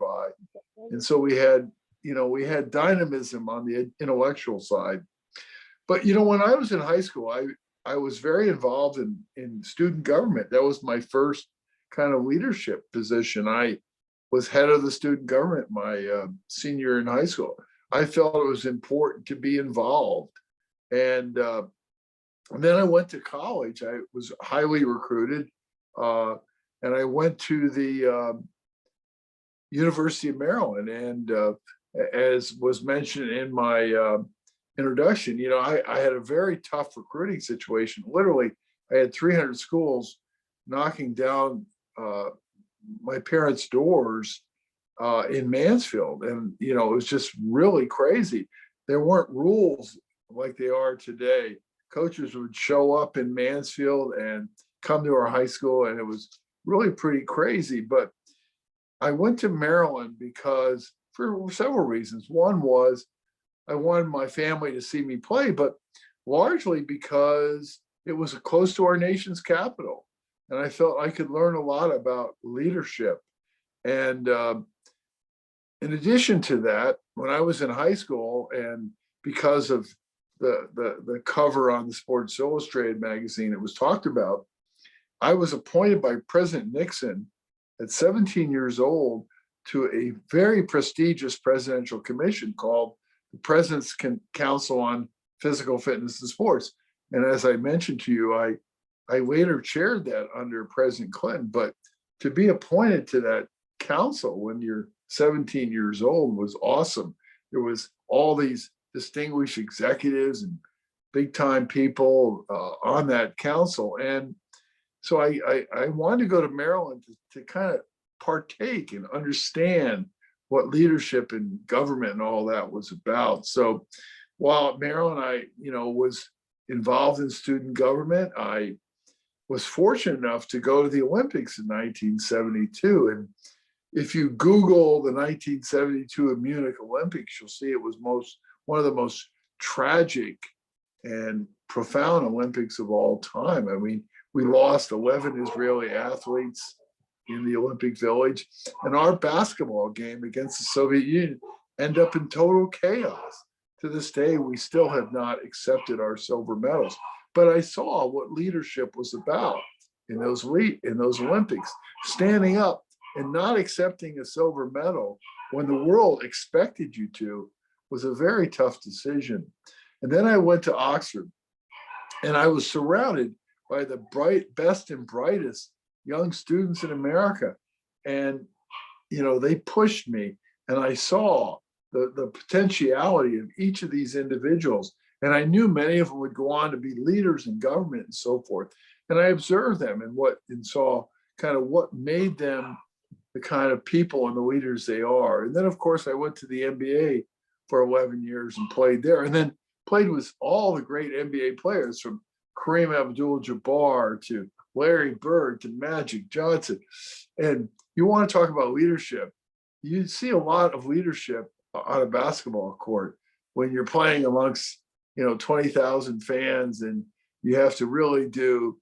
by. And so we had, we had dynamism on the intellectual side. But, when I was in high school, I was very involved in student government. That was my first kind of leadership position. I was head of the student government my senior in high school. I felt it was important to be involved. And then I went to college. I was highly recruited. And I went to the University of Maryland. And as was mentioned in my introduction, I had a very tough recruiting situation. Literally, I had 300 schools knocking down my parents' doors in Mansfield. And, it was just really crazy. There weren't rules like they are today. Coaches would show up in Mansfield and come to our high school, and it was really pretty crazy. But I went to Maryland because for several reasons. One was I wanted my family to see me play, but largely because it was close to our nation's capital. And I felt I could learn a lot about leadership. And in addition to that, when I was in high school, and because of the cover on the Sports Illustrated magazine, it was talked about, I was appointed by President Nixon at 17 years old to a very prestigious presidential commission called the President's Council on Physical Fitness and Sports. And as I mentioned to you, I later chaired that under President Clinton. But to be appointed to that council when you're 17 years old was awesome. There was all these distinguished executives and big time people on that council. And so I wanted to go to Maryland to kind of partake and understand what leadership and government and all that was about. So while at Maryland, I was involved in student government. I was fortunate enough to go to the Olympics in 1972. And if you Google the 1972 Munich Olympics, you'll see it was one of the most tragic and profound Olympics of all time. I mean, we lost 11 Israeli athletes in the Olympic Village, and our basketball game against the Soviet Union ended up in total chaos. To this day, we still have not accepted our silver medals. But I saw what leadership was about in those Olympics, standing up and not accepting a silver medal when the world expected you to was a very tough decision. And then I went to Oxford, and I was surrounded by the best and brightest young students in America. And, they pushed me, and I saw the potentiality of each of these individuals. And I knew many of them would go on to be leaders in government and so forth. And I observed them and saw kind of what made them the kind of people and the leaders they are. And then, of course, I went to the NBA for 11 years and played there, and then played with all the great NBA players, from Kareem Abdul-Jabbar to Larry Bird to Magic Johnson. And you want to talk about leadership, you see a lot of leadership on a basketball court when you're playing amongst 20,000 fans, and you have to really do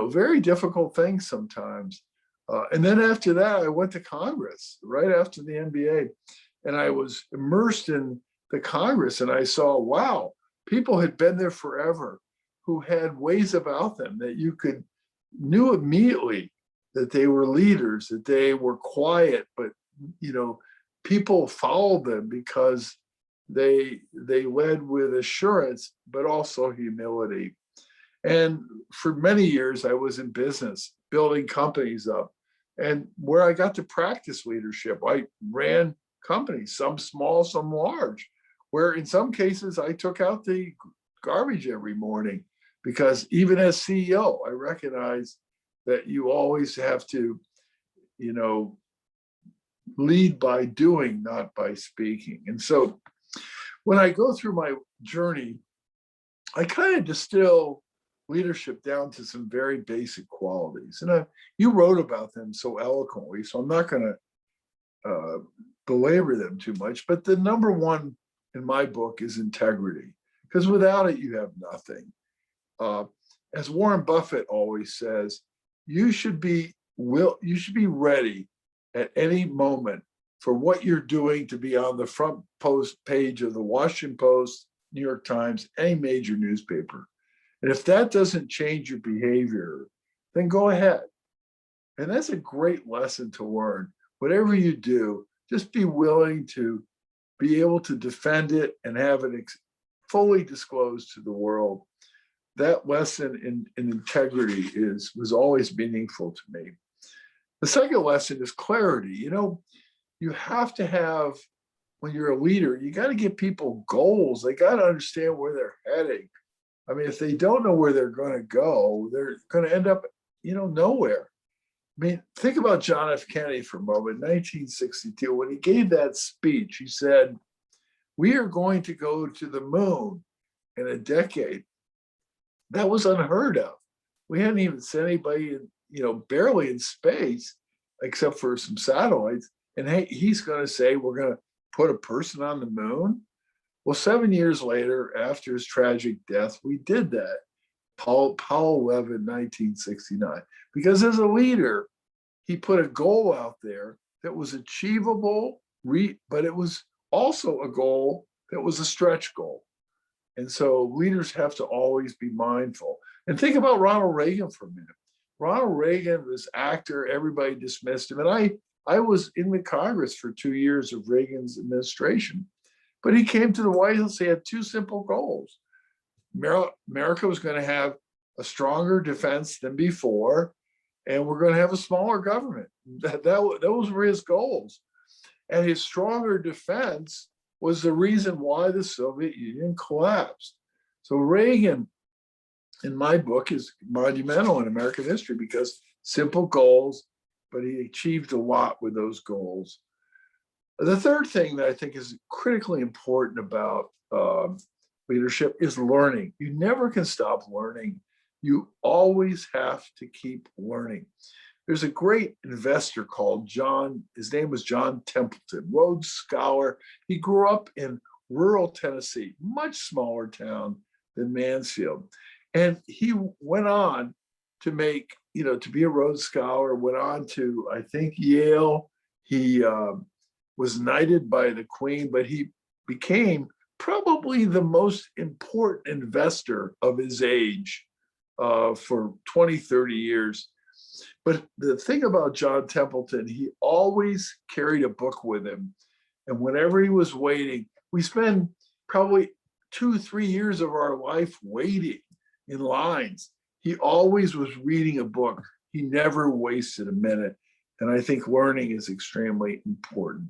very difficult things sometimes. And then after that, I went to Congress right after the NBA, and I was immersed in the Congress, and I saw, wow, people had been there forever who had ways about them that you knew immediately that they were leaders, that they were quiet, but people followed them because they led with assurance, but also humility. And for many years, I was in business, building companies up, and where I got to practice leadership. I ran companies, some small, some large, where in some cases I took out the garbage every morning, because even as CEO, I recognize that you always have to, lead by doing, not by speaking. And so when I go through my journey, I kind of distill leadership down to some very basic qualities. And you wrote about them so eloquently, so I'm not going to belabor them too much. But the number one in my book is integrity, because without it, you have nothing. As Warren Buffett always says, you should be ready at any moment for what you're doing to be on the front post page of the Washington Post, New York Times, any major newspaper. And if that doesn't change your behavior, then go ahead. And that's a great lesson to learn. Whatever you do, just be willing to be able to defend it and have it fully disclosed to the world. That lesson in integrity was always meaningful to me. The second lesson is clarity. You have to have, when you're a leader, you got to give people goals. They got to understand where they're heading. I mean, if they don't know where they're going to go, they're going to end up, nowhere. I mean, think about John F. Kennedy for a moment. 1962, when he gave that speech, he said, "We are going to go to the moon in a decade." That was unheard of. We hadn't even sent anybody, barely in space, except for some satellites. And hey, he's going to say, we're going to put a person on the moon. Well, 7 years later, after his tragic death, we did that. Apollo 11, 1969. Because as a leader, he put a goal out there that was achievable, but it was also a goal that was a stretch goal. And so leaders have to always be mindful. And think about Ronald Reagan for a minute. Ronald Reagan, this actor, everybody dismissed him. And I was in the Congress for 2 years of Reagan's administration. But he came to the White House, he had two simple goals. America was going to have a stronger defense than before, and we're going to have a smaller government. Those were his goals. And his stronger defense was the reason why the Soviet Union collapsed. So Reagan, in my book, is monumental in American history because simple goals, but he achieved a lot with those goals. The third thing that I think is critically important about leadership is learning. You never can stop learning. You always have to keep learning. There's a great investor called his name was John Templeton, Rhodes Scholar. He grew up in rural Tennessee, much smaller town than Mansfield. And he went on to to be a Rhodes Scholar, went on to, I think, Yale. He was knighted by the Queen, but he became probably the most important investor of his age for 20, 30 years. But the thing about John Templeton, he always carried a book with him. And whenever he was waiting, we spend probably 2-3 years of our life waiting in lines. He always was reading a book. He never wasted a minute. And I think learning is extremely important.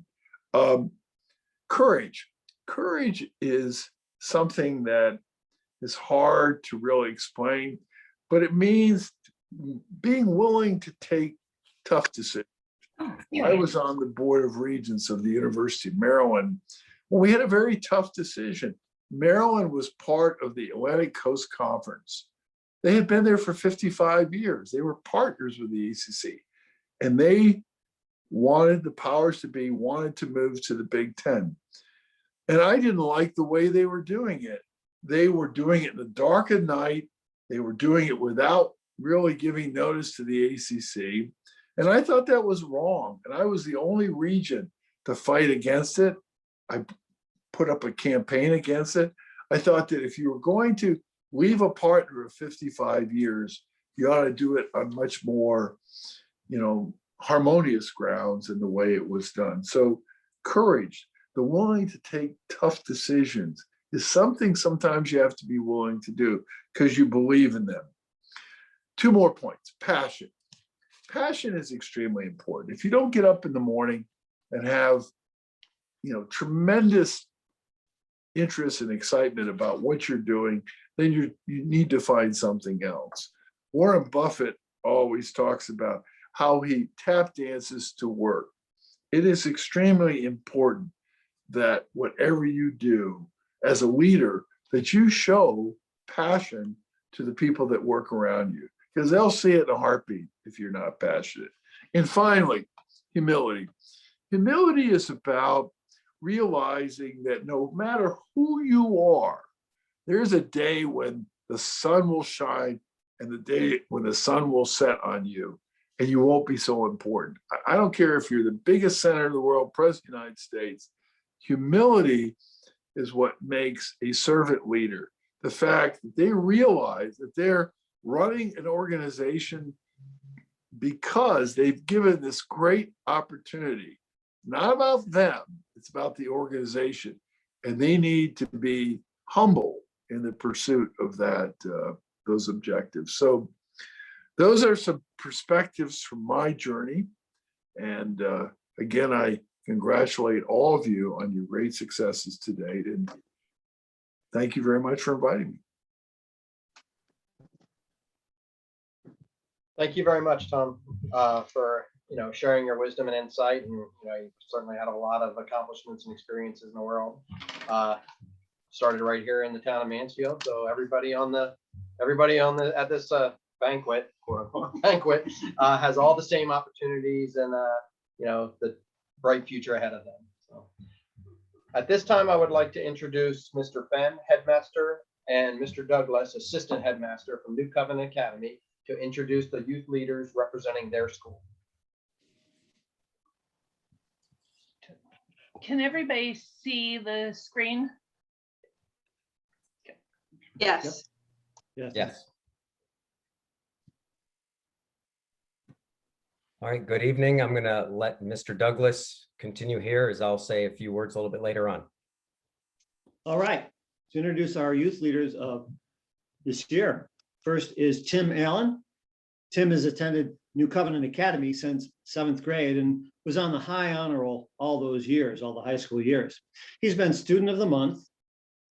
Courage. Courage is something that is hard to really explain, but it means being willing to take tough decisions. Oh, yeah. I was on the Board of Regents of the University of Maryland when we had a very tough decision. Maryland was part of the Atlantic Coast Conference. They had been there for 55 years. They were partners with the ACC, and they wanted to move to the Big Ten. And I didn't like the way they were doing it. They were doing it in the dark of night. They were doing it without really giving notice to the ACC. And I thought that was wrong. And I was the only region to fight against it. I put up a campaign against it. I thought that if you were going to leave a partner of 55 years, you ought to do it on much more, harmonious grounds in the way it was done. So courage, the willing to take tough decisions, is something sometimes you have to be willing to do because you believe in them. 2 more points. Passion. Passion is extremely important. If you don't get up in the morning and have, tremendous interest and excitement about what you're doing, then you need to find something else. Warren Buffett always talks about how he tap dances to work. It is extremely important that whatever you do as a leader, that you show passion to the people that work around you, because they'll see it in a heartbeat if you're not passionate. And finally, humility. Humility is about realizing that no matter who you are, there's a day when the sun will shine and the day when the sun will set on you. and you won't be so important. I don't care if you're the biggest senator in the world, president of the United States. Humility is what makes a servant leader. The fact that they realize that they're running an organization because they've given this great opportunity, not about them, it's about the organization. And they need to be humble in the pursuit of that, those objectives. So those are some perspectives from my journey. And again, I congratulate all of you on your great successes to date. And thank you very much for inviting me. Thank you very much, Tom, for sharing your wisdom and insight. And you certainly had a lot of accomplishments and experiences in the world. Started right here in the town of Mansfield. So everybody at this banquet, quote unquote banquet, has all the same opportunities and the bright future ahead of them. So at this time, I would like to introduce Mr. Fenn, headmaster, and Mr. Douglas, assistant headmaster from New Covenant Academy, to introduce the youth leaders representing their school. Can everybody see the screen? Yes. Yes. All right, good evening. I'm going to let Mr. Douglas continue here, as I'll say a few words a little bit later on. All right, to introduce our youth leaders of this year. First is Tim Allen. Tim has attended New Covenant Academy since 7th grade and was on the high honor roll all those years, all the high school years. He's been student of the month,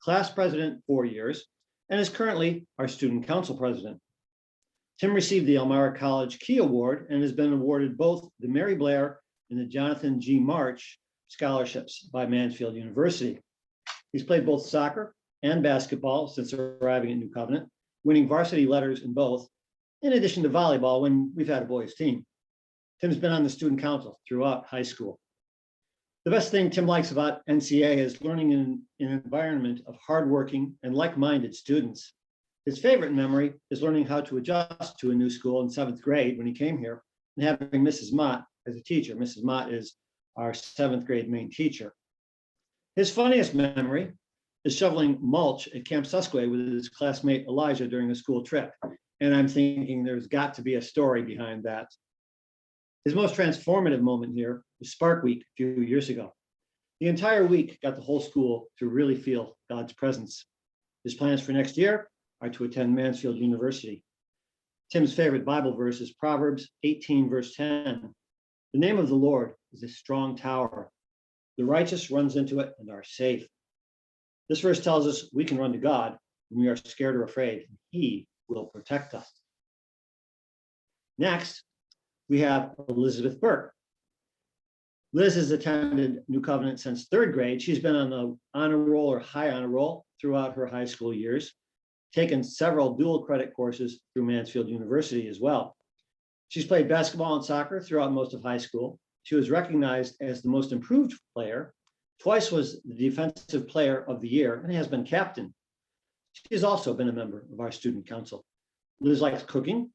class president 4 years, and is currently our student council president. Tim received the Elmira College Key Award and has been awarded both the Mary Blair and the Jonathan G. March scholarships by Mansfield University. He's played both soccer and basketball since arriving at New Covenant, winning varsity letters in both, in addition to volleyball when we've had a boys team. Tim's been on the student council throughout high school. The best thing Tim likes about NCA is learning in an environment of hardworking and like-minded students. His favorite memory is learning how to adjust to a new school in 7th grade when he came here and having Mrs. Mott as a teacher. Mrs. Mott is our 7th grade main teacher. His funniest memory is shoveling mulch at Camp Susquehanna with his classmate Elijah during a school trip. And I'm thinking there's got to be a story behind that. His most transformative moment here was Spark Week a few years ago. The entire week got the whole school to really feel God's presence. His plans for next year are to attend Mansfield University. Tim's favorite Bible verse is Proverbs 18, verse 10. The name of the Lord is a strong tower. The righteous runs into it and are safe. This verse tells us we can run to God when we are scared or afraid, and He will protect us. Next, we have Elizabeth Burke. Liz has attended New Covenant since 3rd grade. She's been on the honor roll or high honor roll throughout her high school years, taken several dual credit courses through Mansfield University as well. She's played basketball and soccer throughout most of high school. She was recognized as the most improved player, twice was the defensive player of the year, and has been captain. She has also been a member of our student council. Liz likes cooking,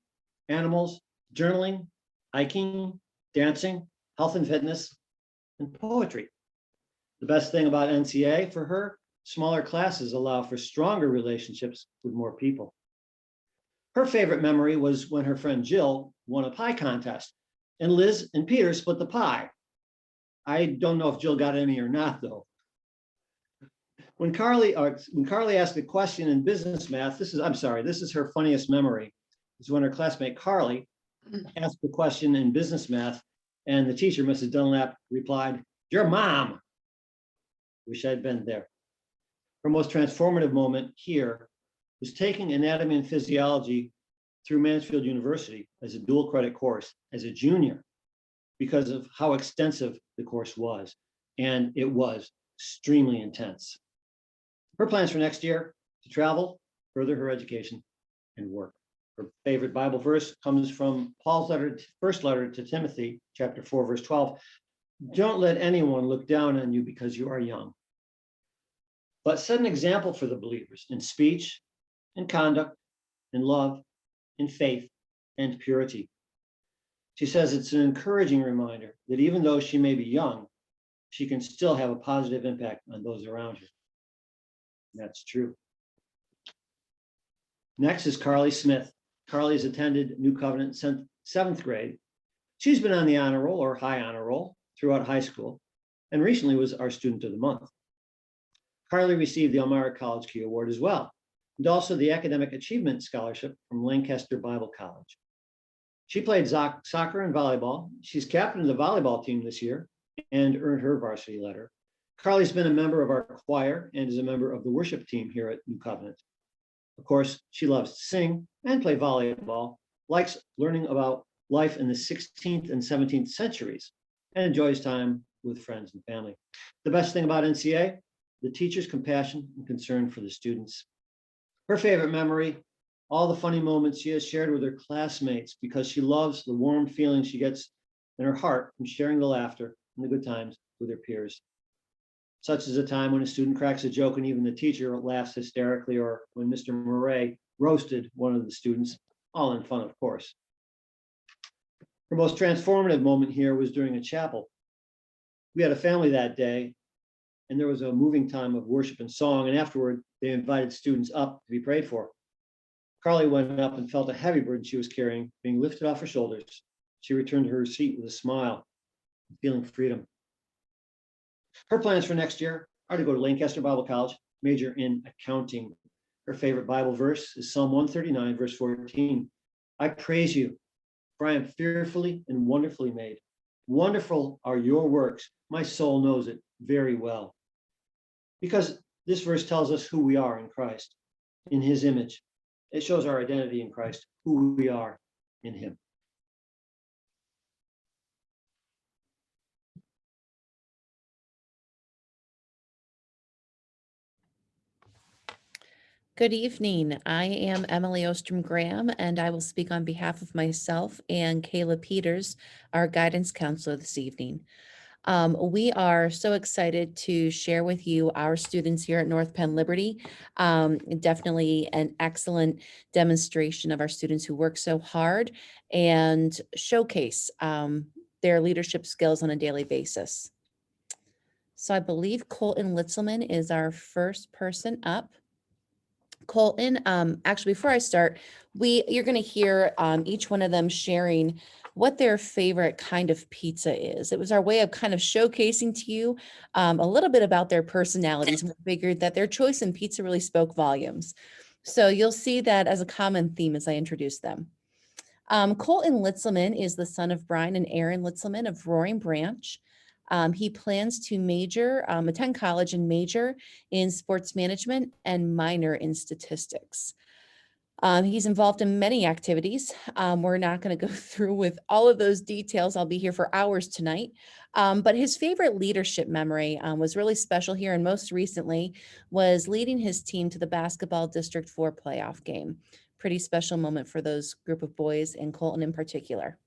animals, journaling, hiking, dancing, health and fitness, and poetry. The best thing about NCA for her, smaller classes allow for stronger relationships with more people. Her favorite memory was when her friend Jill won a pie contest, and Liz and Peter split the pie. I don't know if Jill got any or not, though. When Carly asked a question in business math, this is her funniest memory, is when her classmate Carly asked a question in business math, and the teacher, Mrs. Dunlap, replied, "Your mom." Wish I'd been there. Her most transformative moment here was taking anatomy and physiology through Mansfield University as a dual credit course as a junior because of how extensive the course was, and it was extremely intense. Her plans for next year: to travel, further her education, and work. Her favorite Bible verse comes from Paul's first letter to Timothy, chapter 4, verse 12. Don't let anyone look down on you because you are young, but set an example for the believers in speech, in conduct, in love, in faith, and purity. She says it's an encouraging reminder that even though she may be young, she can still have a positive impact on those around her. And that's true. Next is Carly Smith. Carly's attended New Covenant since 7th grade. She's been on the honor roll or high honor roll throughout high school and recently was our student of the month. Carly received the Elmira College Key Award as well, and also the Academic Achievement Scholarship from Lancaster Bible College. She played soccer and volleyball. She's captain of the volleyball team this year and earned her varsity letter. Carly's been a member of our choir and is a member of the worship team here at New Covenant. Of course, she loves to sing and play volleyball, likes learning about life in the 16th and 17th centuries, and enjoys time with friends and family. The best thing about NCA, the teacher's compassion and concern for the students. Her favorite memory, all the funny moments she has shared with her classmates because she loves the warm feeling she gets in her heart from sharing the laughter and the good times with her peers. Such as a time when a student cracks a joke and even the teacher laughs hysterically, or when Mr. Murray roasted one of the students, all in fun, of course. Her most transformative moment here was during a chapel. We had a family that day, and there was a moving time of worship and song, and afterward, they invited students up to be prayed for. Carly went up and felt a heavy burden she was carrying being lifted off her shoulders. She returned to her seat with a smile, feeling freedom. Her plans for next year are to go to Lancaster Bible College, major in accounting. Her favorite Bible verse is Psalm 139, verse 14. I praise you, for I am fearfully and wonderfully made. Wonderful are your works. My soul knows it very well. Because this verse tells us who we are in Christ, in his image. It shows our identity in Christ, who we are in him. Good evening. I am Emily Ostrom Graham, and I will speak on behalf of myself and Kayla Peters, our guidance counselor this evening. We are so excited to share with you our students here at North Penn Liberty. Definitely an excellent demonstration of our students who work so hard and showcase their leadership skills on a daily basis. So I believe Colton Litzelman is our first person up. Colton, actually, before I start, you're going to hear each one of them sharing what their favorite kind of pizza is. It was our way of kind of showcasing to you a little bit about their personalities, and we figured that their choice in pizza really spoke volumes. So you'll see that as a common theme as I introduce them. Colton Litzelman is the son of Brian and Erin Litzelman of Roaring Branch. He plans to attend college and major in sports management and minor in statistics. He's involved in many activities. We're not going to go through with all of those details. I'll be here for hours tonight. But his favorite leadership memory was really special here, and most recently was leading his team to the basketball District 4 playoff game. Pretty special moment for those group of boys, and Colton in particular.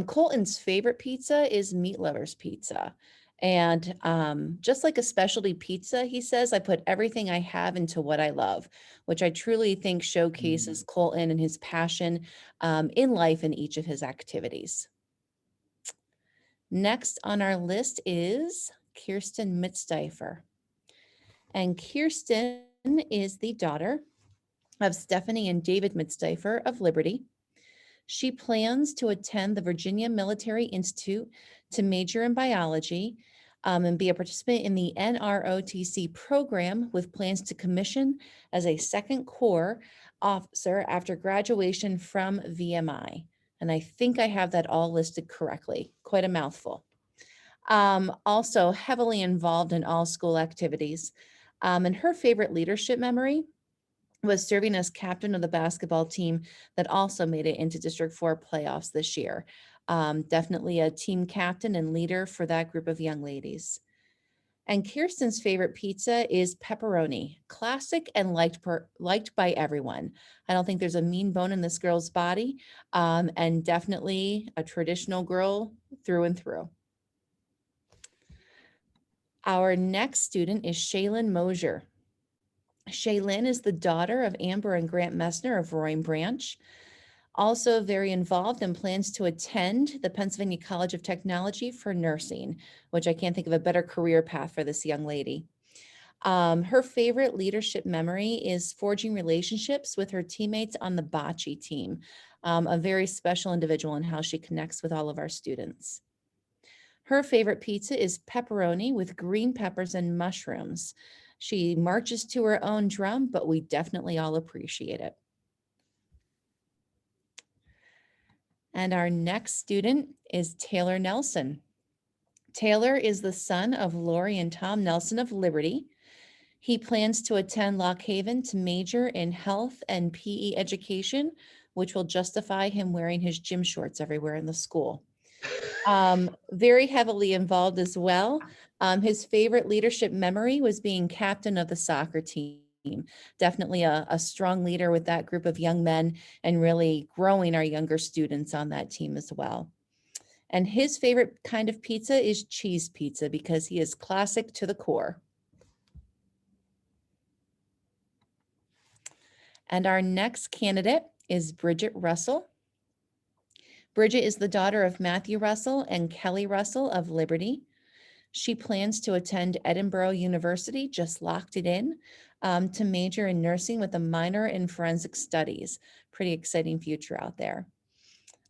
Colton's favorite pizza is Meat Lovers Pizza. And just like a specialty pizza, he says, I put everything I have into what I love, which I truly think showcases Colton and his passion in life in each of his activities. Next on our list is Kirsten Mitzdeifer. And Kirsten is the daughter of Stephanie and David Mitzdeifer of Liberty. She plans to attend the Virginia Military Institute to major in biology and be a participant in the NROTC program with plans to commission as a second corps officer after graduation from VMI. And I think I have that all listed correctly. Quite a mouthful. Also heavily involved in all school activities. And her favorite leadership memory was serving as captain of the basketball team that also made it into District 4 playoffs this year. Definitely a team captain and leader for that group of young ladies. And Kirsten's favorite pizza is pepperoni, classic and liked by everyone. I don't think there's a mean bone in this girl's body, and definitely a traditional girl through and through. Our next student is Shaylin Mosier. Shaylin is the daughter of Amber and Grant Messner of Roaring Branch. Also very involved and plans to attend the Pennsylvania College of Technology for nursing, which I can't think of a better career path for this young lady. Her favorite leadership memory is forging relationships with her teammates on the bocce team, a very special individual in how she connects with all of our students. Her favorite pizza is pepperoni with green peppers and mushrooms. She marches to her own drum, but we definitely all appreciate it. And our next student is Taylor Nelson. Taylor is the son of Lori and Tom Nelson of Liberty. He plans to attend Lock Haven to major in health and PE education, which will justify him wearing his gym shorts everywhere in the school. Very heavily involved as well. His favorite leadership memory was being captain of the soccer team. Definitely a strong leader with that group of young men and really growing our younger students on that team as well. And his favorite kind of pizza is cheese pizza because he is classic to the core. And our next candidate is Bridget Russell. Bridget is the daughter of Matthew Russell and Kelly Russell of Liberty. She plans to attend Edinburgh University, just locked it in, to major in nursing with a minor in forensic studies. Pretty exciting future out there.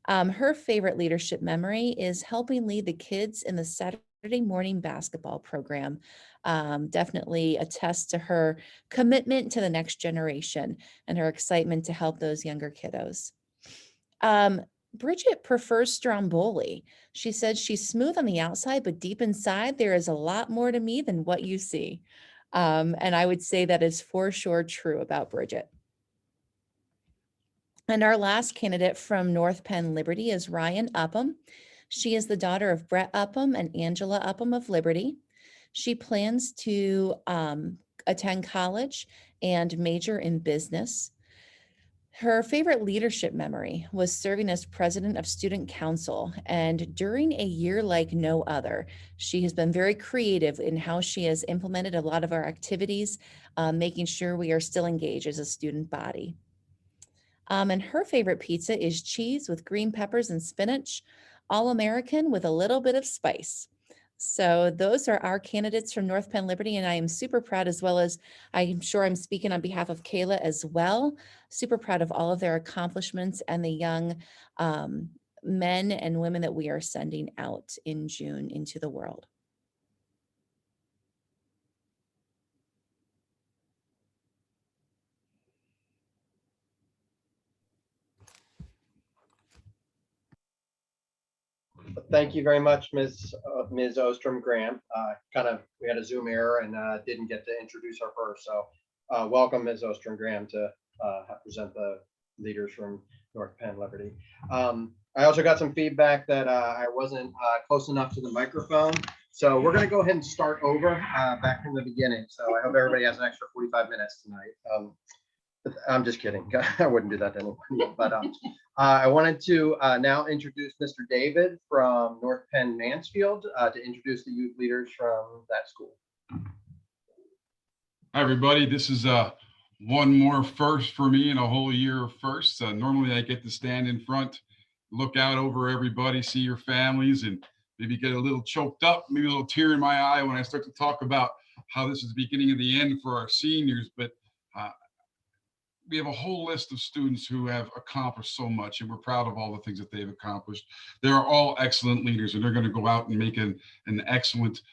Her favorite leadership memory is helping lead the kids in the Saturday morning basketball program. Definitely attests to her commitment to the next generation and her excitement to help those younger kiddos. Bridget prefers Stromboli. She said she's smooth on the outside, but deep inside, there is a lot more to me than what you see. And I would say that is for sure true about Bridget. And our last candidate from North Penn Liberty is Ryan Upham. She is the daughter of Brett Upham and Angela Upham of Liberty. She plans to attend college and major in business. Her favorite leadership memory was serving as president of student council, and during a year like no other, she has been very creative in how she has implemented a lot of our activities, making sure we are still engaged as a student body. And her favorite pizza is cheese with green peppers and spinach, all American with a little bit of spice. So those are our candidates from North Penn Liberty, and I am super proud, as well as I'm sure I'm speaking on behalf of Kayla as well, super proud of all of their accomplishments and the young men and women that we are sending out in June into the world. Thank you very much, Ms. Ostrom Graham. We had a Zoom error and didn't get to introduce her first. So welcome, Ms. Ostrom Graham, to present the leaders from North Penn Liberty. I also got some feedback that I wasn't close enough to the microphone. So we're going to go ahead and start over back from the beginning. So I hope everybody has an extra 45 minutes tonight. I'm just kidding. I wouldn't do that to anyone. But I wanted to now introduce Mr. David from North Penn Mansfield to introduce the youth leaders from that school. Hi, everybody. This is one more first for me in a whole year of firsts. Normally, I get to stand in front, look out over everybody, see your families, and maybe get a little choked up, maybe a little tear in my eye when I start to talk about how this is the beginning of the end for our seniors. But we have a whole list of students who have accomplished so much, and we're proud of all the things that they've accomplished. They're all excellent leaders, and they're going to go out and make an excellent,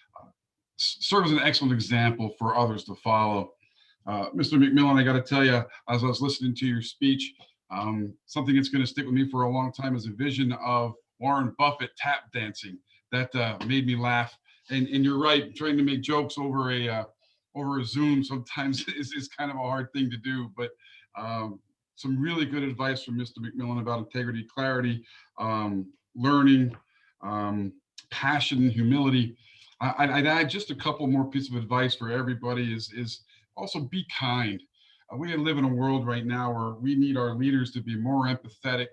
serve as an excellent example for others to follow. Mr. McMillan, I got to tell you, as I was listening to your speech, something that's going to stick with me for a long time is a vision of Warren Buffett tap dancing. That made me laugh. And you're right, trying to make jokes over a Zoom sometimes is kind of a hard thing to do, but some really good advice from Mr. McMillan about integrity, clarity, learning, passion, and humility. I'd add just a couple more pieces of advice for everybody is also be kind. We live in a world right now where we need our leaders to be more empathetic,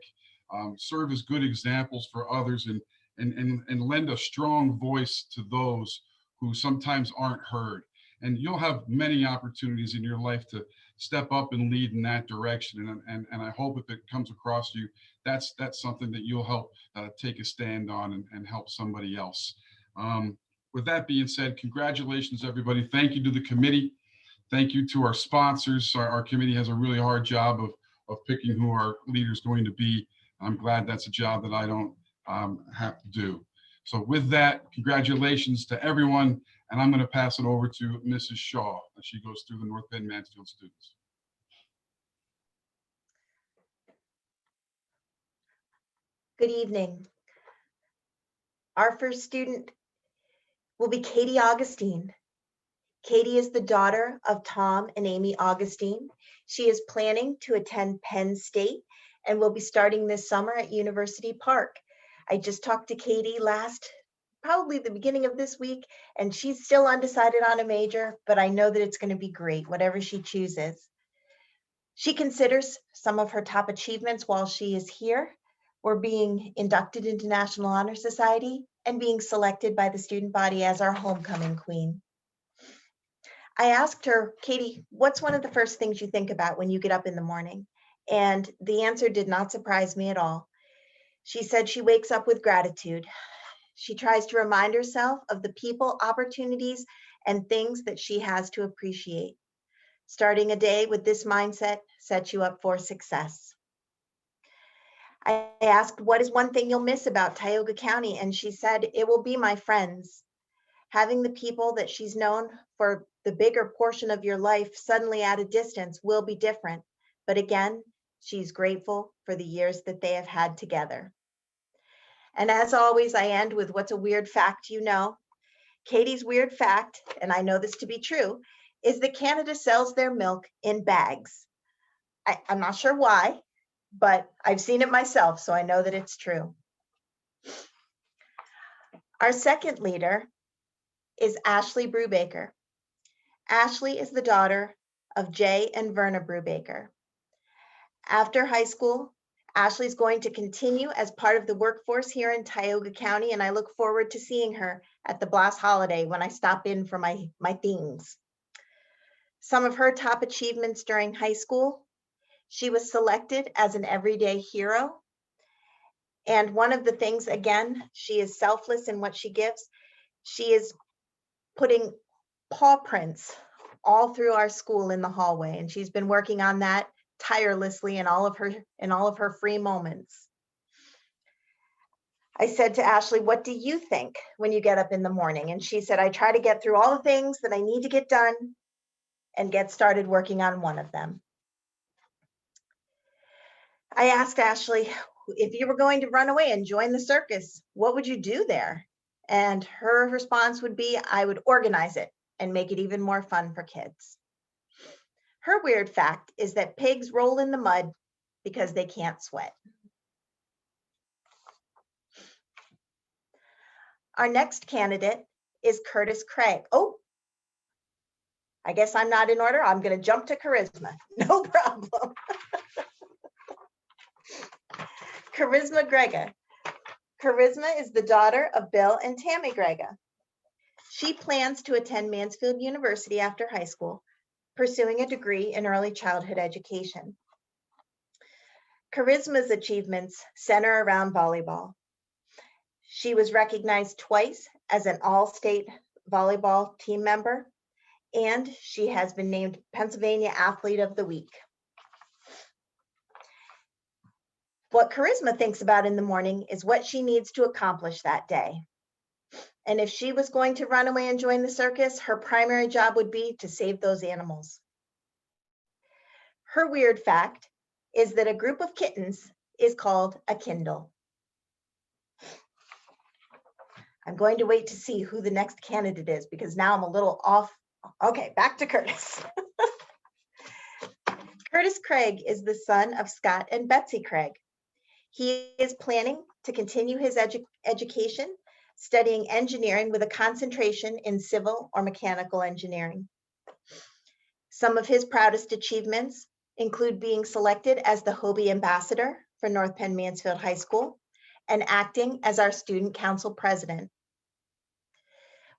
serve as good examples for others, and lend a strong voice to those who sometimes aren't heard. And you'll have many opportunities in your life to step up and lead in that direction. And I hope if it comes across you that's something that you'll help take a stand on and help somebody else. With that being said, congratulations, everybody. Thank you to the committee. Thank you to our sponsors. Our committee has a really hard job of picking who our leader is going to be. I'm glad that's a job that I don't have to do. So with that, congratulations to everyone. And I'm going to pass it over to Mrs. Shaw as she goes through the North Bend Mansfield students. Good evening. Our first student will be Katie Augustine. Katie is the daughter of Tom and Amy Augustine. She is planning to attend Penn State and will be starting this summer at University Park. I just talked to Katie probably the beginning of this week, and she's still undecided on a major, but I know that it's going to be great, whatever she chooses. She considers some of her top achievements while she is here were being inducted into National Honor Society and being selected by the student body as our homecoming queen. I asked her, Katie, what's one of the first things you think about when you get up in the morning? And the answer did not surprise me at all. She said she wakes up with gratitude. She tries to remind herself of the people, opportunities, and things that she has to appreciate. Starting a day with this mindset sets you up for success. I asked, what is one thing you'll miss about Tioga County? And she said, it will be my friends. Having the people that she's known for the bigger portion of your life suddenly at a distance will be different. But again, she's grateful for the years that they have had together. And as always, I end with what's a weird fact you know. Katie's weird fact, and I know this to be true, is that Canada sells their milk in bags. I'm not sure why, but I've seen it myself, so I know that it's true. Our second leader is Ashley Brubaker. Ashley is the daughter of Jay and Verna Brubaker. After high school, Ashley's going to continue as part of the workforce here in Tioga County, and I look forward to seeing her at the Blast Holiday when I stop in for my things. Some of her top achievements during high school: she was selected as an everyday hero. And one of the things, again, she is selfless in what she gives. She is putting paw prints all through our school in the hallway, and she's been working on that tirelessly in all of her free moments. I said to Ashley, what do you think when you get up in the morning? And she said, I try to get through all the things that I need to get done and get started working on one of them. I asked Ashley, if you were going to run away and join the circus, what would you do there? And her response would be, I would organize it and make it even more fun for kids. Her weird fact is that pigs roll in the mud because they can't sweat. Our next candidate is Curtis Craig. Oh, I guess I'm not in order. I'm going to jump to Charisma. No problem. Charisma Grega. Charisma is the daughter of Bill and Tammy Grega. She plans to attend Mansfield University after high school, pursuing a degree in early childhood education. Charisma's achievements center around volleyball. She was recognized twice as an all-state volleyball team member, and she has been named Pennsylvania Athlete of the Week. What Charisma thinks about in the morning is what she needs to accomplish that day. And if she was going to run away and join the circus, her primary job would be to save those animals. Her weird fact is that a group of kittens is called a Kindle. I'm going to wait to see who the next candidate is because now I'm a little off. Okay, back to Curtis. Curtis Craig is the son of Scott and Betsy Craig. He is planning to continue his education, studying engineering with a concentration in civil or mechanical engineering. Some of his proudest achievements include being selected as the Hobie Ambassador for North Penn Mansfield High School and acting as our student council president.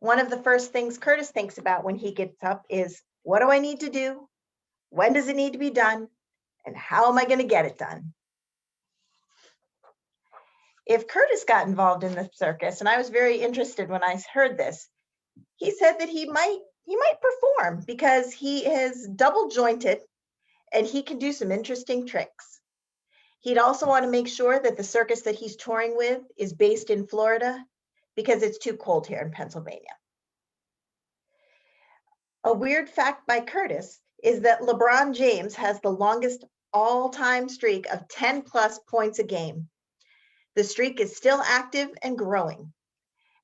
One of the first things Curtis thinks about when he gets up is, what do I need to do? When does it need to be done? And how am I going to get it done? if Curtis got involved in the circus, and I was very interested when I heard this, he said that he might perform because he is double jointed and he can do some interesting tricks. He'd also want to make sure that the circus that he's touring with is based in Florida because it's too cold here in Pennsylvania. A weird fact by Curtis is that LeBron James has the longest all-time streak of 10 plus points a game. The streak is still active and growing.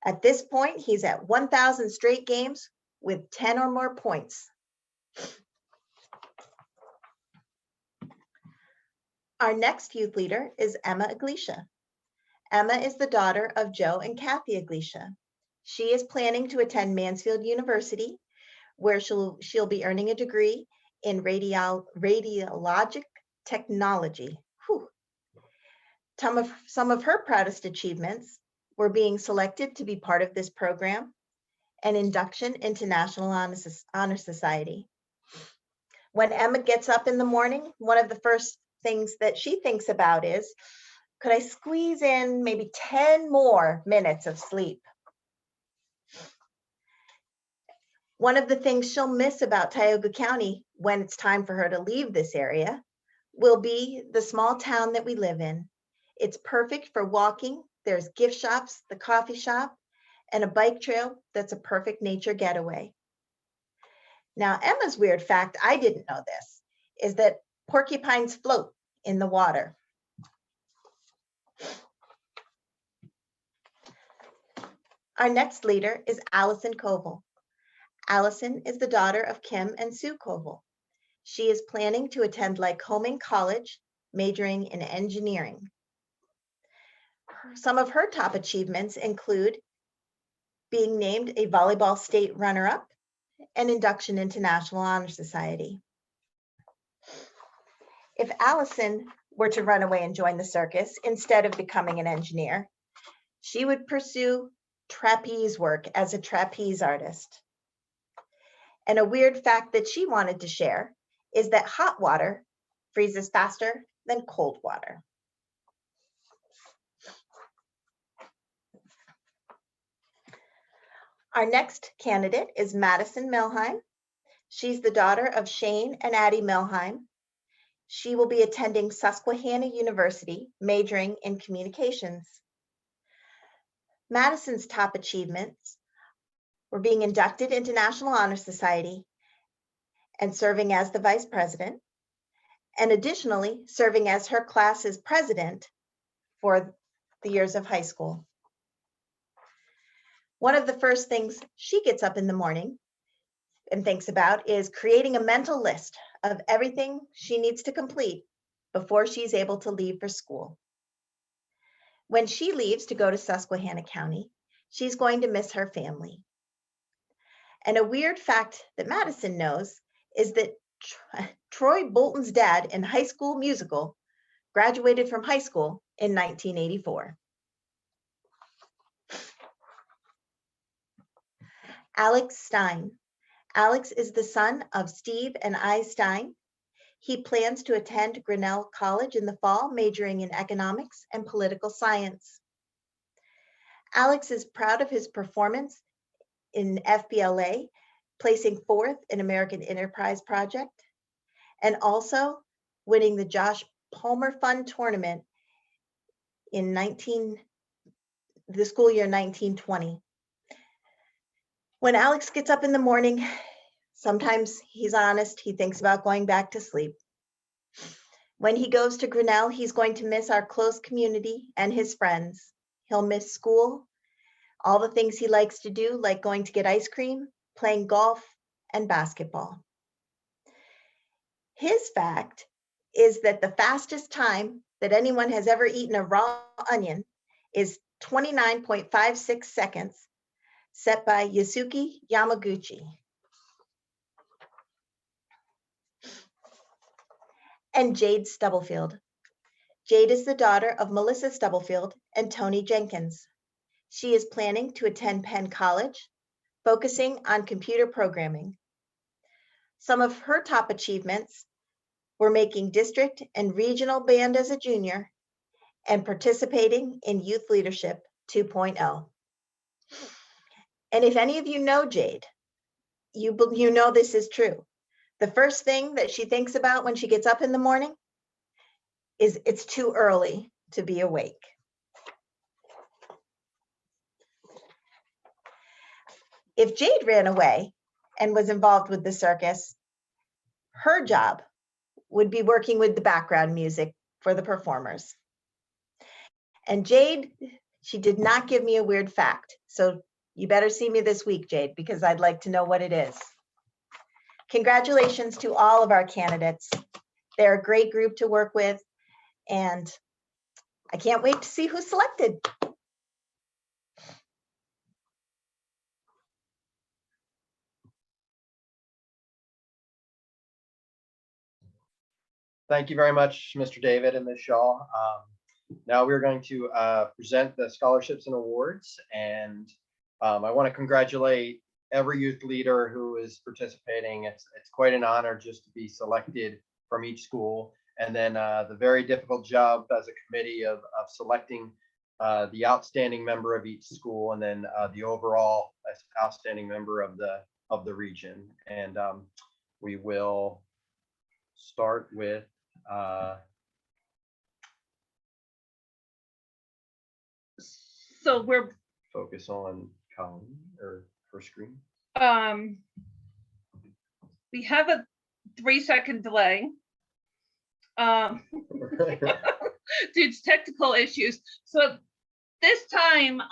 At this point, he's at 1,000 straight games with 10 or more points. Our next youth leader is Emma Iglesia. Emma is the daughter of Joe and Kathy Iglesia. She is planning to attend Mansfield University, where she'll be earning a degree in radiologic technology. Whew. Some of her proudest achievements were being selected to be part of this program and induction into National Honor Society. When Emma gets up in the morning, one of the first things that she thinks about is, could I squeeze in maybe 10 more minutes of sleep? One of the things she'll miss about Tioga County when it's time for her to leave this area will be the small town that we live in. It's perfect for walking. There's gift shops, the coffee shop, and a bike trail that's a perfect nature getaway. Now, Emma's weird fact, I didn't know this, is that porcupines float in the water. Our next leader is Allison Koval. Allison is the daughter of Kim and Sue Koval. She is planning to attend Lycoming College, majoring in engineering. Some of her top achievements include being named a volleyball state runner-up and induction into National Honor Society. If Allison were to run away and join the circus instead of becoming an engineer, she would pursue trapeze work as a trapeze artist. And a weird fact that she wanted to share is that hot water freezes faster than cold water. Our next candidate is Madison Melheim. She's the daughter of Shane and Addie Melheim. She will be attending Susquehanna University, majoring in communications. Madison's top achievements were being inducted into National Honor Society and serving as the vice president, and additionally serving as her class's president for the years of high school. One of the first things she gets up in the morning and thinks about is creating a mental list of everything she needs to complete before she's able to leave for school. When she leaves to go to Susquehanna County, she's going to miss her family. And a weird fact that Madison knows is that Troy Bolton's dad in High School Musical graduated from high school in 1984. Alex Stein. Alex is the son of Steve and I Stein. He plans to attend Grinnell College in the fall, majoring in economics and political science. Alex is proud of his performance in FBLA, placing 4th in American Enterprise Project, and also winning the Josh Palmer Fund Tournament in the school year 1920. When Alex gets up in the morning, sometimes he's honest, he thinks about going back to sleep. When he goes to Grinnell, he's going to miss our close community and his friends. He'll miss school, all the things he likes to do, like going to get ice cream, playing golf, and basketball. His fact is that the fastest time that anyone has ever eaten a raw onion is 29.56 seconds, set by Yasuki Yamaguchi. And Jade Stubblefield. Jade is the daughter of Melissa Stubblefield and Tony Jenkins. She is planning to attend Penn College, focusing on computer programming. Some of her top achievements were making district and regional band as a junior and participating in Youth Leadership 2.0. And if any of you know Jade, you know this is true. The first thing that she thinks about when she gets up in the morning is it's too early to be awake. If Jade ran away and was involved with the circus, her job would be working with the background music for the performers. And Jade, she did not give me a weird fact. So you better see me this week, Jade, because I'd like to know what it is. Congratulations to all of our candidates. They're a great group to work with, and I can't wait to see who's selected. Thank you very much, Mr. David and Ms. Shaw. Now we're going to present the scholarships and awards, and I want to congratulate every youth leader who is participating. It's quite an honor just to be selected from each school, and then the very difficult job as a committee of selecting the outstanding member of each school, and then the overall outstanding member of the region. And we will start with So we're, focus on Colin or first screen. we have a 3-second delay. Due to technical issues. So this time,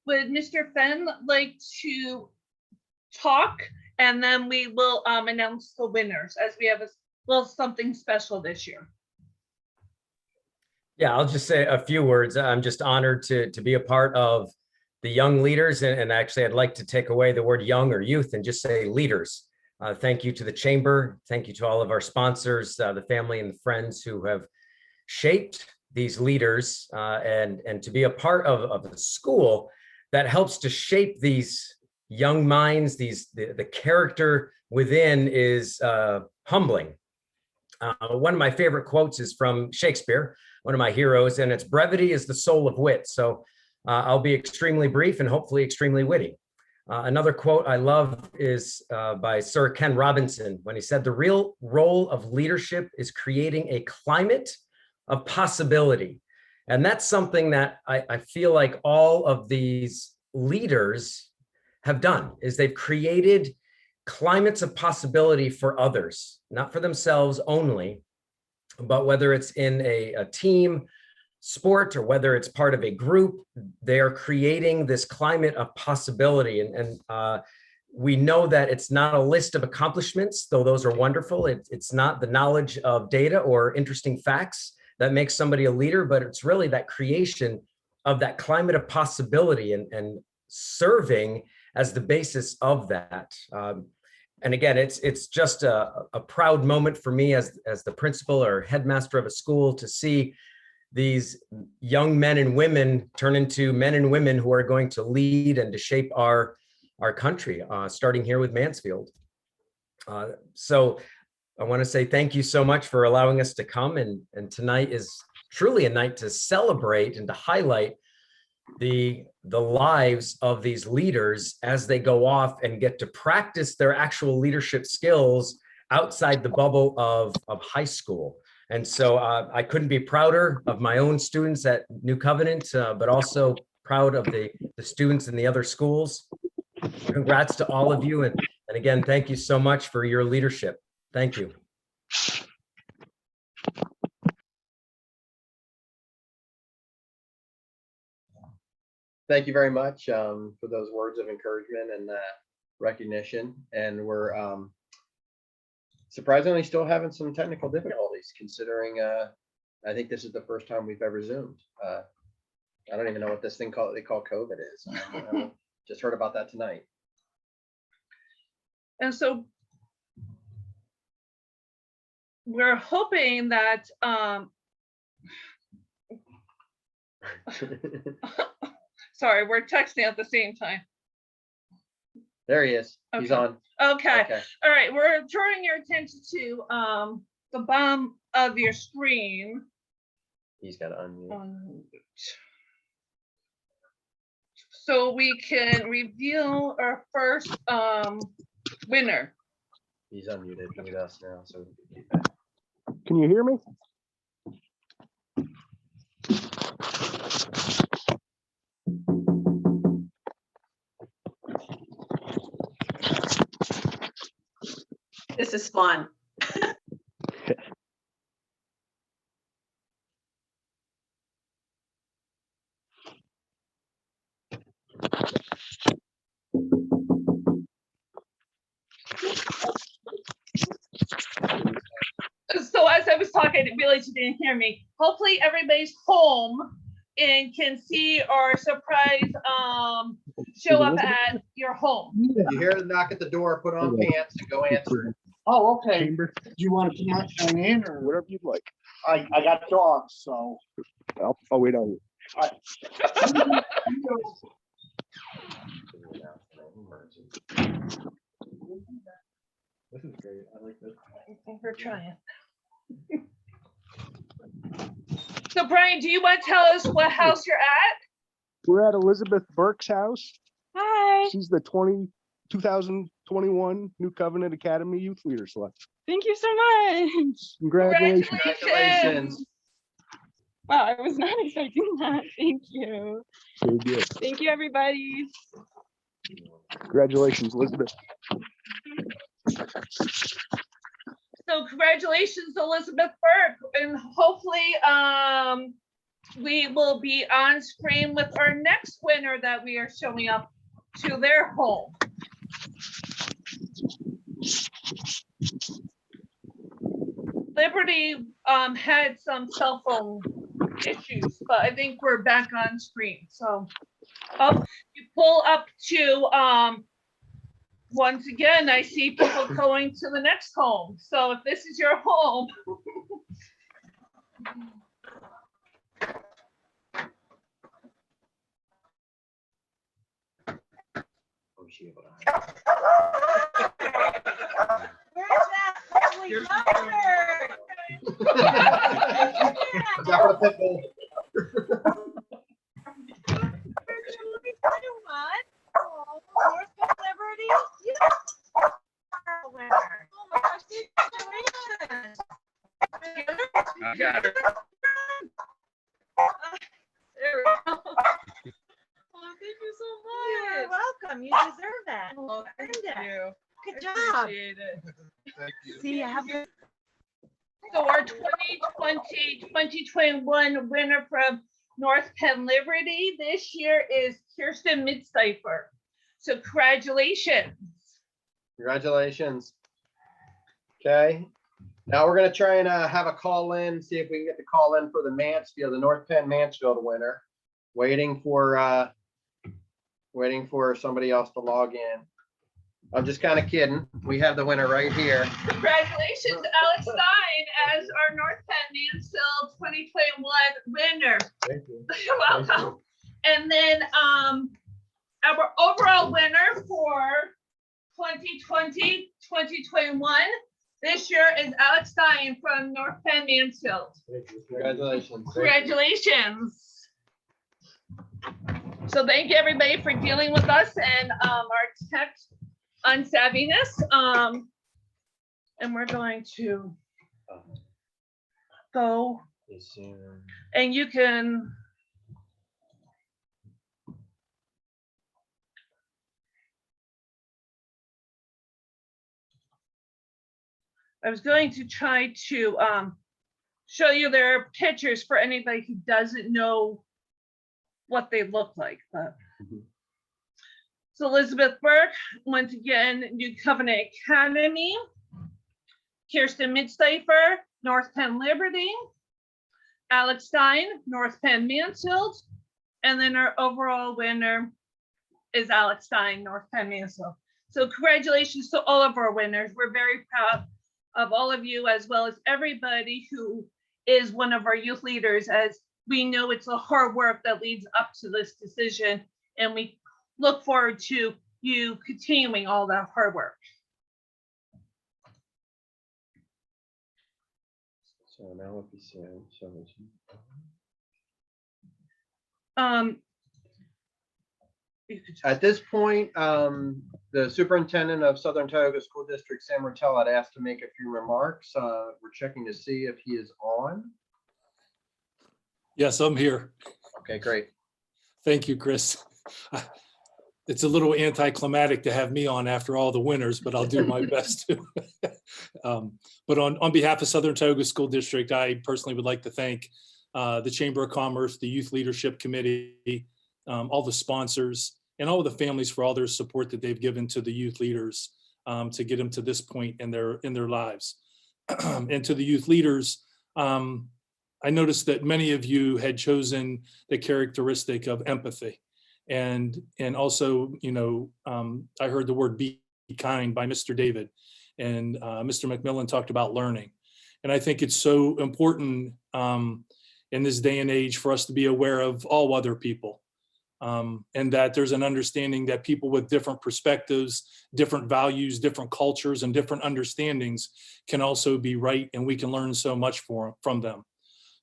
would Mr. Fenn like to talk, and then we will announce the winners, as we have a little something special this year. Yeah, I'll just say a few words. I'm just honored to be a part of the young leaders, and actually I'd like to take away the word young or youth and just say leaders. Thank you to the chamber. Thank you to all of our sponsors, the family and the friends who have shaped these leaders, and to be a part of a school that helps to shape these young minds. The character within is humbling. One of my favorite quotes is from Shakespeare, one of my heroes, and it's brevity is the soul of wit. So I'll be extremely brief and hopefully extremely witty. Another quote I love is by Sir Ken Robinson, when he said, "The real role of leadership is creating a climate of possibility." And that's something that I feel like all of these leaders have done, is they've created climates of possibility for others, not for themselves only, but whether it's in a team sport or whether it's part of a group, they are creating this climate of possibility. And we know that it's not a list of accomplishments, though those are wonderful. It's not the knowledge of data or interesting facts that makes somebody a leader, but it's really that creation of that climate of possibility and serving as the basis of that. And again, it's just a proud moment for me as the principal or headmaster of a school to see these young men and women turn into men and women who are going to lead and to shape our country, starting here with Mansfield. So I want to say thank you so much for allowing us to come, and tonight is truly a night to celebrate and to highlight the lives of these leaders as they go off and get to practice their actual leadership skills outside the bubble of high school. And so I couldn't be prouder of my own students at New Covenant, but also proud of the students in the other schools. Congrats to all of you. And again, thank you so much for your leadership. Thank you. Thank you very much for those words of encouragement and recognition. And we're surprisingly still having some technical difficulties, considering I think this is the first time we've ever Zoomed. I don't even know what this thing they call COVID is. Just heard about that tonight. And so we're hoping that sorry, we're texting at the same time. There he is. He's Okay. on. Okay. Okay. All right, we're drawing your attention to the bottom of your screen. He's got to unmute. So we can reveal our first winner. He's unmuted with us now, so. Can you hear me? This is fun. So as I was talking, I didn't realize you didn't hear me. Hopefully everybody's home and can see our surprise show up at your home. You hear the knock at the door, put on pants and go answer it. Oh, okay. Do Chamber, you want to come out, sign in, or whatever you'd like. I got dogs, so. I'll wait on you. This is great. I like this. I think we're trying. So Brian, do you want to tell us what house you're at? We're at Elizabeth Burke's house. Hi, She's the 2021 New Covenant Academy Youth Leader Select. thank you so much. Congratulations. Congratulations. Wow, I was not expecting that. Thank you. Very good. Thank you, everybody. Congratulations, Elizabeth. So congratulations, Elizabeth Burke, and hopefully we will be on screen with our next winner that we are showing up to their home. Liberty had some cell phone issues, but I think we're back on screen. So you pull up to once again, I see people going to the next home. So if this is your home, Oh, is she able to- Is that for the pit bull? I got her. There we go. Oh, thank you so much. You're welcome. You deserve that. Oh, thank you. Good I job. appreciate it. See, I have So our 2020-2021 winner from North Penn Liberty this year is Kirsten Midsteifer. So congratulations. Congratulations. Okay, now we're gonna try and have a call in, see if we can get the call in for the Mansfield, the North Penn Mansfield winner. Waiting for somebody else to log in. I'm just kind of kidding. We have the winner right here. Congratulations, Alex Stein, as our North Penn Mansfield 2021 winner. Thank you. You're welcome. And then our overall winner for 2020-2021 this year is Alex Stein from North Penn Mansfield. Congratulations. Congratulations. So thank you, everybody, for dealing with us and our tech unsavviness. And we're going to go and you can I was going to try to show you their pictures for anybody who doesn't know what they look like. But so Elizabeth Burke, once again, New Covenant Academy. Kirsten Midsteifer, North Penn Liberty. Alex Stein, North Penn Mansfield. And then our overall winner is Alex Stein, North Penn Mansfield. So congratulations to all of our winners. We're very proud of all of you, as well as everybody who is one of our youth leaders, as we know it's the hard work that leads up to this decision. And we look forward to you continuing all that hard work. So now let me see. Um, At this point, the superintendent of Southern Tioga School District, Sam Rattel, had asked to make a few remarks. We're checking to see if he is on. Yes, I'm here. Okay, great. Thank you, Chris. It's a little anticlimactic to have me on after all the winners, but I'll do my best to. But on behalf of Southern Tioga School District, I personally would like to thank the Chamber of Commerce, the Youth Leadership Committee, all the sponsors, and all of the families for all their support that they've given to the youth leaders to get them to this point in their lives. And to the youth leaders, I noticed that many of you had chosen the characteristic of empathy. And also, I heard the word be kind by Mr. David, and Mr. McMillan talked about learning. And I think it's so important in this day and age for us to be aware of all other people, and that there's an understanding that people with different perspectives, different values, different cultures, and different understandings can also be right, and we can learn so much from them.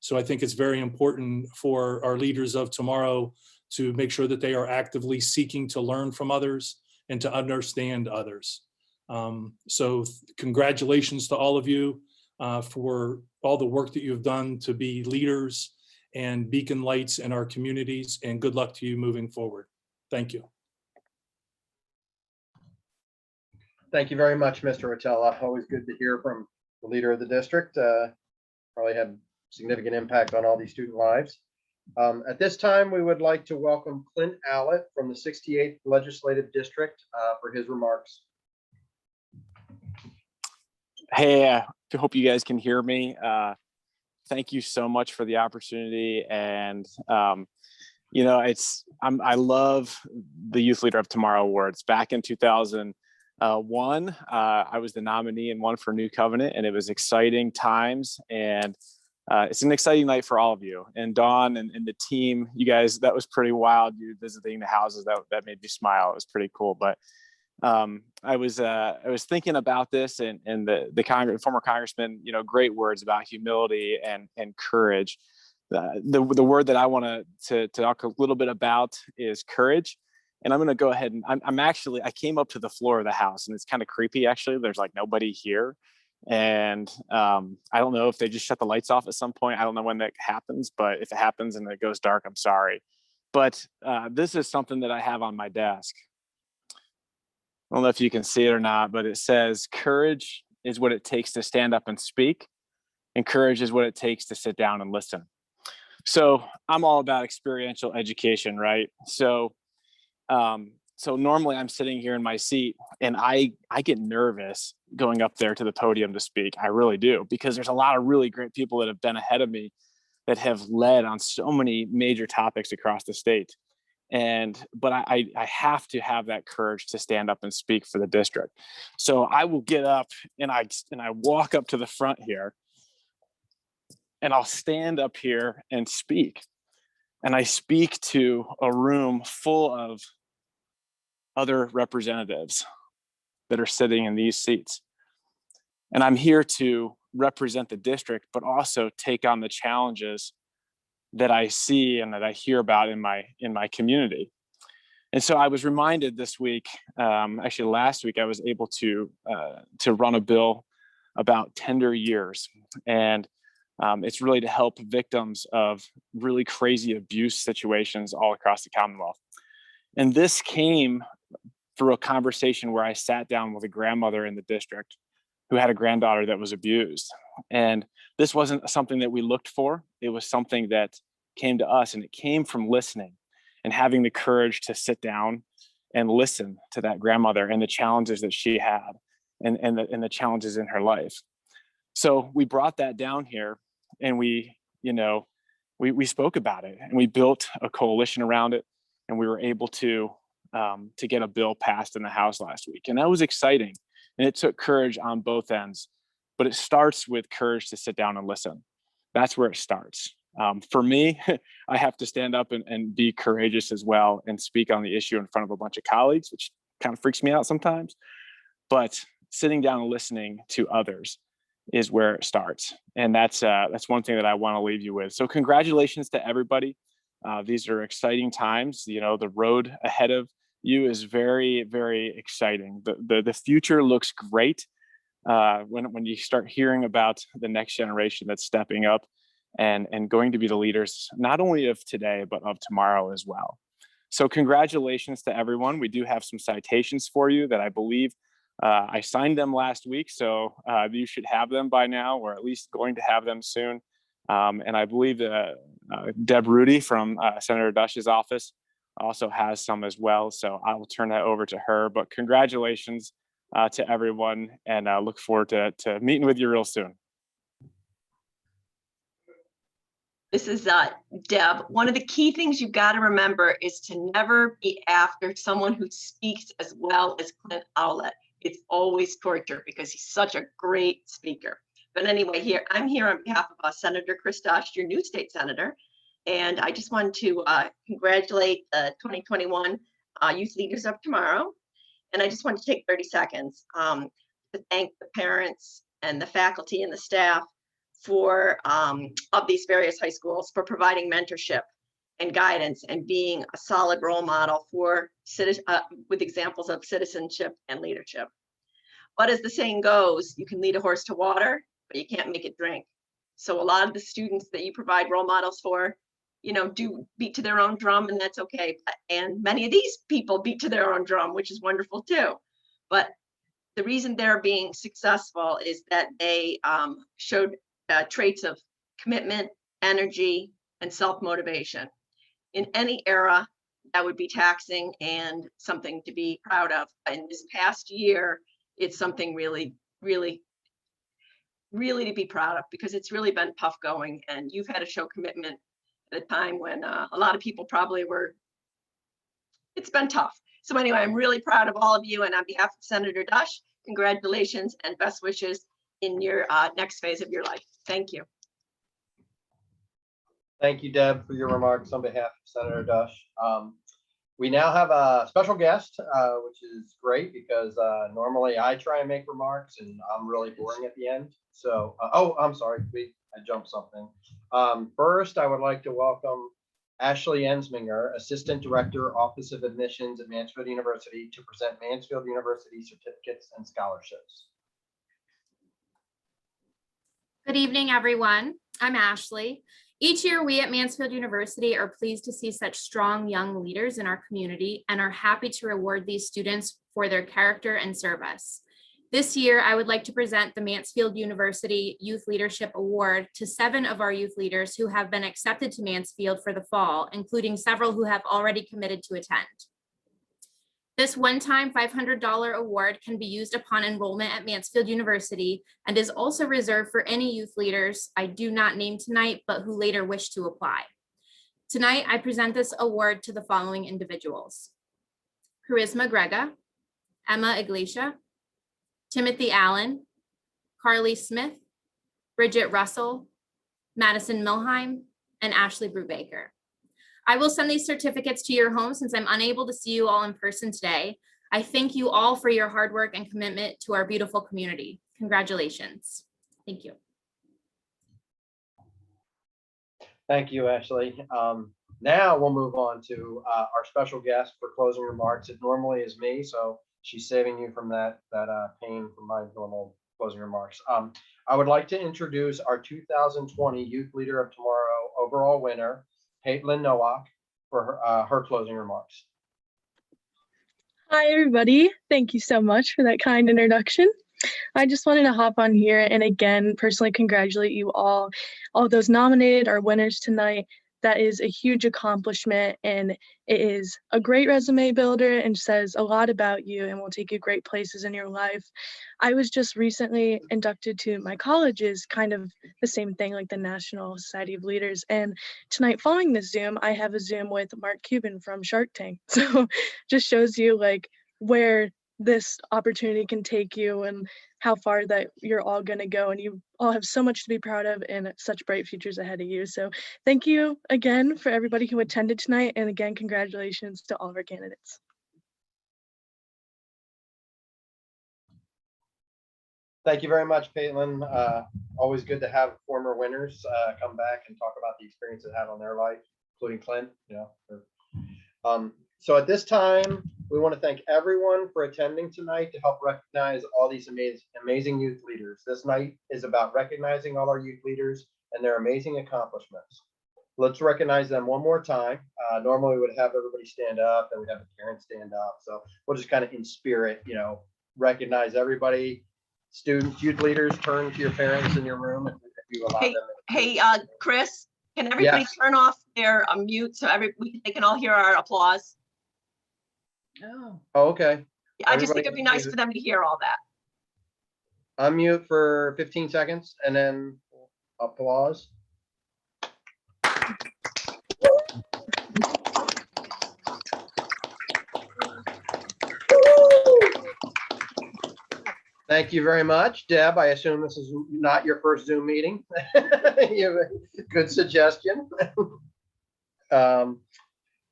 So I think it's very important for our leaders of tomorrow to make sure that they are actively seeking to learn from others and to understand others. So congratulations to all of you for all the work that you've done to be leaders and beacon lights in our communities, and good luck to you moving forward. Thank you. Thank you very much, Mr. Ratella. Always good to hear from the leader of the district. Probably had significant impact on all these student lives. At this time, we would like to welcome Clint Allett from the 68th Legislative District for his remarks. Hey, I hope you guys can hear me. Thank you so much for the opportunity. And, I love the Youth Leader of Tomorrow Awards. Back in 2001, I was the nominee and won for New Covenant, and it was exciting times. And it's an exciting night for all of you. And Dawn and the team, you guys, that was pretty wild. You visiting the houses, that made me smile. It was pretty cool. But I was thinking about this, and the former congressman, great words about humility and courage. The word that I want to talk a little bit about is courage. And I'm going to go ahead and I came up to the floor of the house, and it's kind of creepy. Actually, there's like nobody here. And I don't know if they just shut the lights off at some point. I don't know when that happens, but if it happens and it goes dark, I'm sorry. But this is something that I have on my desk. I don't know if you can see it or not, but it says, courage is what it takes to stand up and speak, and courage is what it takes to sit down and listen. So I'm all about experiential education, right? So normally I'm sitting here in my seat, and I get nervous going up there to the podium to speak. I really do, because there's a lot of really great people that have been ahead of me that have led on so many major topics across the state. But I have to have that courage to stand up and speak for the district. So I will get up and I walk up to the front here, and I'll stand up here and speak. And I speak to a room full of other representatives that are sitting in these seats. And I'm here to represent the district, but also take on the challenges that I see and that I hear about in my community. And so I was reminded this week, actually last week, I was able to run a bill about tender years. And it's really to help victims of really crazy abuse situations all across the Commonwealth. And this came through a conversation where I sat down with a grandmother in the district who had a granddaughter that was abused. And this wasn't something that we looked for. It was something that came to us, and it came from listening and having the courage to sit down and listen to that grandmother and the challenges that she had and the challenges in her life. So we brought that down here, and we spoke about it, and we built a coalition around it, and we were able to get a bill passed in the House last week. And that was exciting. And it took courage on both ends, but it starts with courage to sit down and listen. That's where it starts. For me, I have to stand up and be courageous as well and speak on the issue in front of a bunch of colleagues, which kind of freaks me out sometimes. But sitting down and listening to others is where it starts. And that's one thing that I want to leave you with. So congratulations to everybody. These are exciting times. You know, the road ahead of you is very, very exciting. The future looks great when you start hearing about the next generation that's stepping up and going to be the leaders, not only of today, but of tomorrow as well. So congratulations to everyone. We do have some citations for you that I believe I signed them last week. So you should have them by now, or at least going to have them soon. And I believe Deb Rudy from Senator Dush's office also has some as well. So I will turn that over to her. But congratulations to everyone, and look forward to meeting with you real soon. This is Deb. One of the key things you've got to remember is to never be after someone who speaks as well as Clint Owlett. It's always torture because he's such a great speaker. But anyway, I'm here on behalf of Senator Chris Dosh, your new state senator. And I just wanted to congratulate the 2021 Youth Leaders of Tomorrow. And I just want to take 30 seconds to thank the parents and the faculty and the staff of these various high schools for providing mentorship and guidance and being a solid role model for with examples of citizenship and leadership. But as the saying goes, you can lead a horse to water, but you can't make it drink. So a lot of the students that you provide role models for, do beat to their own drum, and that's okay. And many of these people beat to their own drum, which is wonderful too. But the reason they're being successful is that they showed traits of commitment, energy, and self-motivation. In any era, that would be taxing and something to be proud of. In this past year, it's something really, really, really to be proud of, because it's really been tough going, and you've had to show commitment at a time when a lot of people probably it's been tough. So anyway, I'm really proud of all of you, and on behalf of Senator Dush, congratulations and best wishes in your next phase of your life. Thank you. Thank you, Deb, for your remarks on behalf of Senator Dush. We now have a special guest, which is great because normally I try and make remarks and I'm really boring at the end. So, I'm sorry, I jumped something. First, I would like to welcome Ashley Ensminger, Assistant Director, Office of Admissions at Mansfield University, to present Mansfield University certificates and scholarships. Good evening, everyone. I'm Ashley. Each year, we at Mansfield University are pleased to see such strong young leaders in our community and are happy to reward these students for their character and service. This year, I would like to present the Mansfield University Youth Leadership Award to 7 of our youth leaders who have been accepted to Mansfield for the fall, including several who have already committed to attend. This one-time $500 award can be used upon enrollment at Mansfield University and is also reserved for any youth leaders I do not name tonight, but who later wish to apply. Tonight, I present this award to the following individuals: Charisma Grega, Emma Iglesia, Timothy Allen, Carly Smith, Bridget Russell, Madison Milheim, and Ashley Brubaker. I will send these certificates to your home since I'm unable to see you all in person today. I thank you all for your hard work and commitment to our beautiful community. Congratulations. Thank you. Thank you, Ashley. Now we'll move on to our special guest for closing remarks. It normally is me, so she's saving you from that pain from my normal closing remarks. I would like to introduce our 2020 Youth Leader of Tomorrow overall winner, Caitlin Nowak, for her closing remarks. Hi, everybody. Thank you so much for that kind introduction. I just wanted to hop on here and again, personally congratulate you all those nominated are winners tonight. That is a huge accomplishment, and it is a great resume builder and says a lot about you and will take you great places in your life. I was just recently inducted to my college's kind of the same thing, like the National Society of Leaders. And tonight, following this Zoom, I have a Zoom with Mark Cuban from Shark Tank. So just shows you like where this opportunity can take you and how far that you're all going to go, and you all have so much to be proud of and such bright futures ahead of you. So thank you again for everybody who attended tonight, and again, congratulations to all of our candidates. Thank you very much, Caitlin. Always good to have former winners come back and talk about the experience they had on their life, including Clint. So at this time, we want to thank everyone for attending tonight to help recognize all these amazing youth leaders. This night is about recognizing all our youth leaders and their amazing accomplishments. Let's recognize them one more time. Normally we would have everybody stand up and we'd have the parents stand up. So we'll just kind of in spirit, recognize everybody. Students, youth leaders, turn to your parents in your room if you allow them. Hey, Chris, can everybody Yes. turn off their mute so they can all hear our applause? Oh. Oh, okay. I just think it'd Everybody be nice can for them to hear all that. unmute for 15 seconds and then applause. Thank you very much, Deb. I assume this is not your first Zoom meeting. You have a good suggestion.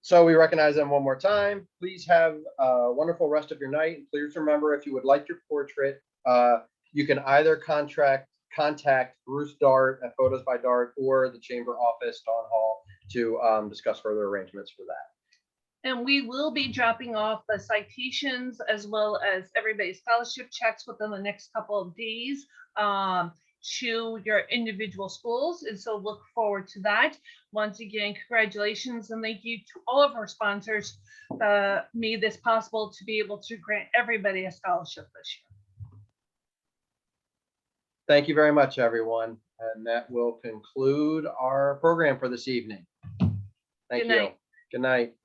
So we recognize them one more time. Please have a wonderful rest of your night. Please remember, if you would like your portrait, you can either contact Bruce Dart at Photos by Dart or the Chamber office, Dawn Hall, to discuss further arrangements for that. And we will be dropping off the citations as well as everybody's scholarship checks within the next couple of days to your individual schools. And so look forward to that. Once again, congratulations and thank you to all of our sponsors that made this possible to be able to grant everybody a scholarship this year. Thank you very much, everyone. And that will conclude our program for this evening. Thank Good you. night. Good night.